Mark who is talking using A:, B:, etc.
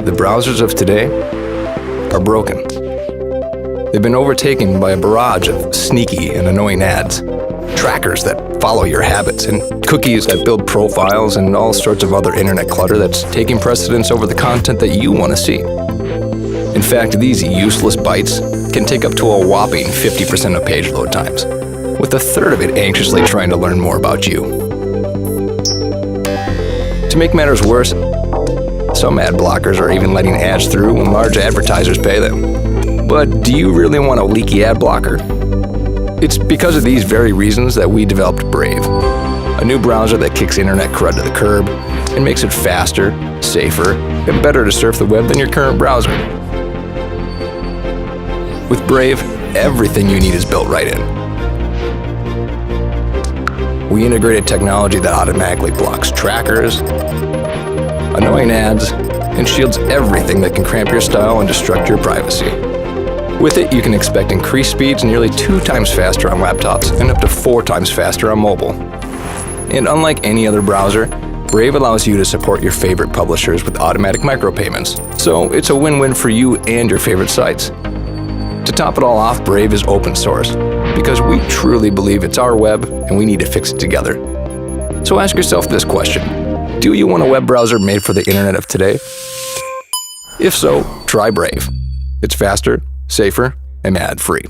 A: The browsers of today are broken. They've been overtaken by a barrage of sneaky and annoying ads, trackers that follow your habits, and cookies that build profiles, and all sorts of other internet clutter that's taking precedence over the content that you want to see. In fact, these useless bytes can take up to a whopping 50% of page load times, with a third of it anxiously trying to learn more about you. To make matters worse, some ad blockers are even letting ads through when large advertisers pay them. But do you really want a leaky ad blocker? It's because of these very reasons that we developed Brave, a new browser that kicks internet crud to the curb and makes it faster, safer, and better to surf the web than your current browser. With Brave, everything you need is built right in. We integrated technology that automatically blocks trackers, annoying ads, and shields everything that can cramp your style and destruct your privacy. With it, you can expect increased speeds nearly 2 times faster on laptops and up to 4 times faster on mobile. And unlike any other browser, Brave allows you to support your favorite publishers with automatic micropayments, so it's a win-win for you and your favorite sites. To top it all off, Brave is open source, because we truly believe it's our web and we need to fix it together. So ask yourself this question: do you want a web browser made for the internet of today? If so, try Brave. It's faster, safer, and ad-free.